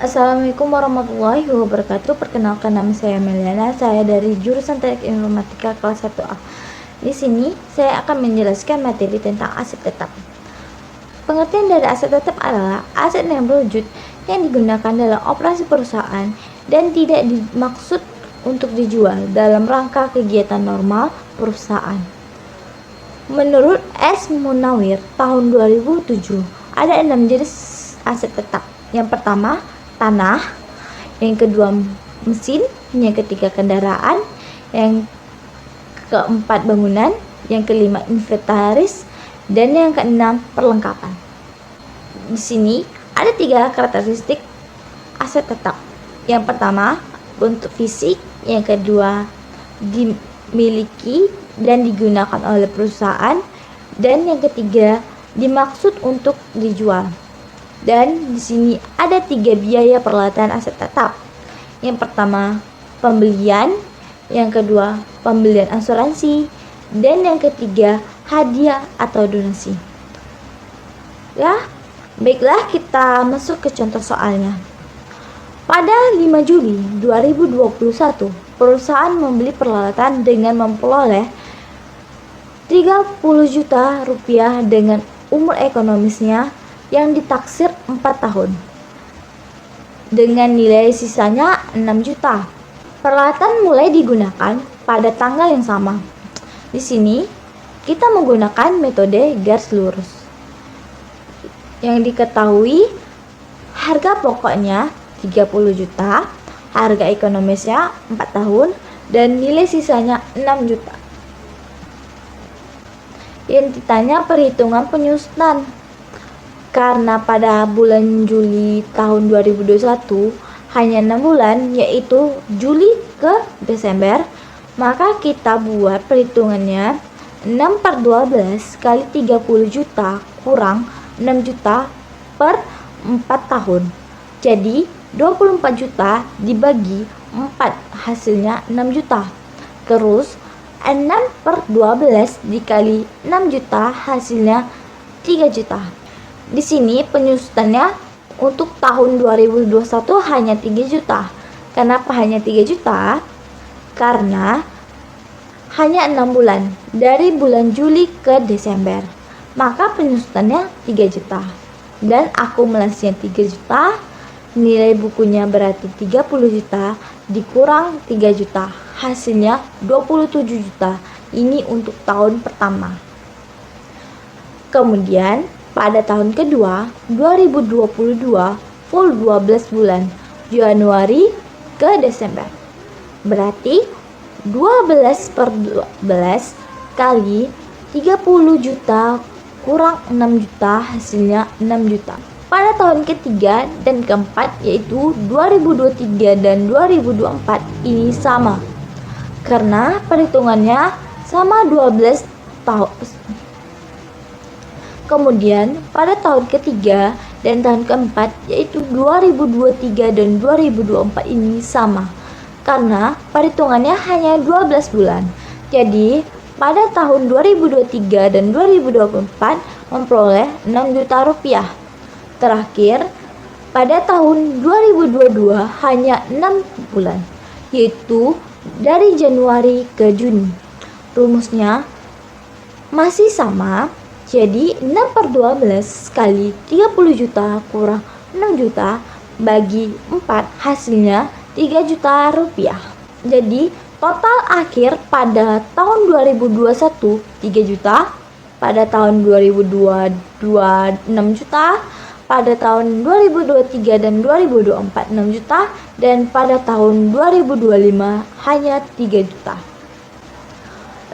Assalamualaikum warahmatullahi wabarakatuh. Perkenalkan, nama saya Meliana. Saya dari jurusan Teknik Informatika kelas 1A. Di sini saya akan menjelaskan materi tentang aset tetap. Pengertian dari aset tetap adalah aset yang berwujud yang digunakan dalam operasi perusahaan dan tidak dimaksud untuk dijual dalam rangka kegiatan normal perusahaan. Menurut S. Munawir tahun 2007, ada 6 jenis aset tetap. Yang pertama, tanah. Yang kedua, mesin. Yang ketiga, kendaraan. Yang keempat, bangunan. Yang kelima, inventaris. Dan yang keenam, perlengkapan. Di sini ada 3 karakteristik aset tetap. Yang pertama, bentuk fisik. Yang kedua, dimiliki dan digunakan oleh perusahaan. Dan yang ketiga, dimaksud untuk dijual. Dan di sini ada 3 biaya peralatan aset tetap. Yang pertama, pembelian. Yang kedua, pembelian asuransi. Dan yang ketiga, hadiah atau donasi. Ya, baiklah, kita masuk ke contoh soalnya. Pada 5 Juli 2021, perusahaan membeli peralatan dengan memperoleh 30 juta rupiah dengan umur ekonomisnya yang ditaksir 4 tahun dengan nilai sisanya 6 juta. Peralatan mulai digunakan pada tanggal yang sama. Di sini kita menggunakan metode garis lurus. Yang diketahui harga pokoknya 30 juta, harga ekonomisnya 4 tahun dan nilai sisanya 6 juta. Yang ditanya perhitungan penyusunan. Karena pada bulan Juli tahun 2021 hanya 6 bulan, yaitu Juli ke Desember, maka kita buat perhitungannya 6/12 kali 30 juta kurang 6 juta per 4 tahun. Jadi 24 juta dibagi 4 hasilnya 6 juta. Terus 6/12 dikali 6 juta hasilnya 3 juta. Di sini penyusutannya untuk tahun 2021 hanya 3 juta. Kenapa hanya 3 juta? Karena hanya 6 bulan, dari bulan Juli ke Desember. Maka penyusutannya 3 juta. Dan akumulasinya 3 juta, nilai bukunya berarti 30 juta dikurang 3 juta. Hasilnya 27 juta. Ini untuk tahun pertama. Kemudian pada tahun kedua 2022 full 12 bulan, Januari ke Desember. Berarti 12/12 kali 30 juta kurang 6 juta hasilnya 6 juta. Pada tahun ketiga dan keempat yaitu 2023 dan 2024 ini sama. Karena perhitungannya sama 12 tahun. Kemudian pada tahun ketiga dan tahun keempat yaitu 2023 dan 2024 ini sama. Karena perhitungannya hanya 12 bulan. Jadi pada tahun 2023 dan 2024 memperoleh 6 juta rupiah. Terakhir pada tahun 2022 hanya 6 bulan, yaitu dari Januari ke Juni. Rumusnya masih sama. Jadi 6/12 kali 30 juta kurang 6 juta bagi 4 hasilnya 3 juta rupiah. Jadi total akhir pada tahun 2021 3 juta, pada tahun 2022 6 juta, pada tahun 2023 dan 2024 6 juta, dan pada tahun 2025 hanya 3 juta.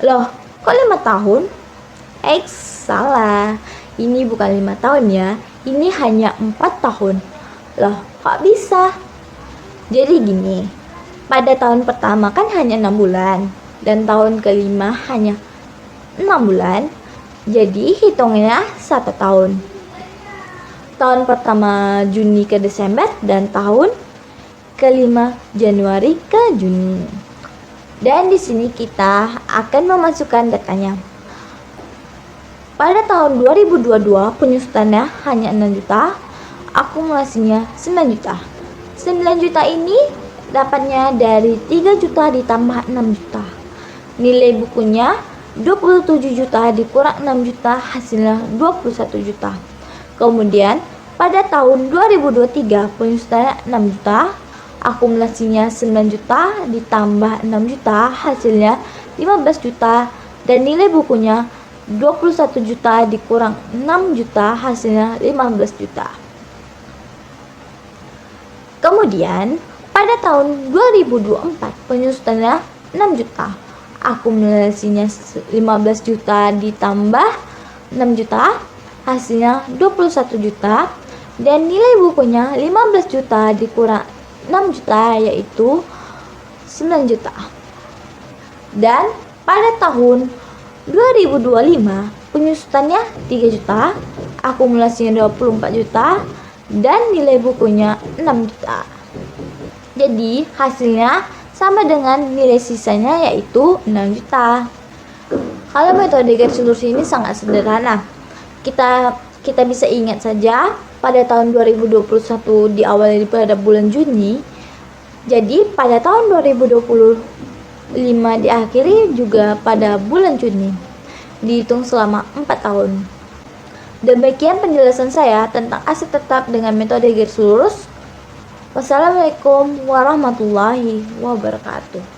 Loh, kok 5 tahun? Salah, ini bukan 5 tahun ya, ini hanya 4 tahun. Loh, kok bisa? Jadi gini, pada tahun pertama kan hanya 6 bulan, dan tahun kelima hanya 6 bulan, jadi hitungnya 1 tahun. Tahun pertama Juni ke Desember, dan tahun kelima Januari ke Juni. Dan di sini kita akan memasukkan datanya. Pada tahun 2022 penyusutannya hanya 6 juta, akumulasinya 9 juta. 9 juta ini dapatnya dari 3 juta ditambah 6 juta. Nilai bukunya 27 juta dikurang 6 juta, hasilnya 21 juta. Kemudian pada tahun 2023 penyusutannya 6 juta, akumulasinya 9 juta ditambah 6 juta, hasilnya 15 juta, dan nilai bukunya 21 juta dikurang 6 juta, hasilnya 15 juta. Kemudian pada tahun 2024 penyusutannya 6 juta, akumulasinya 15 juta ditambah 6 juta, hasilnya 21 juta, dan nilai bukunya 15 juta dikurang 6 juta, yaitu 9 juta. Dan pada tahun 2025 penyusutannya 3 juta, akumulasinya 24 juta, dan nilai bukunya 6 juta. Jadi hasilnya sama dengan nilai sisanya, yaitu 6 juta. Kalau metode garis lurus ini sangat sederhana. Kita bisa ingat saja pada tahun 2021 diawali pada bulan Juni. Jadi pada tahun 2025 diakhiri juga pada bulan Juni. Dihitung selama 4 tahun. Demikian penjelasan saya tentang aset tetap dengan metode garis lurus. Wassalamualaikum warahmatullahi wabarakatuh.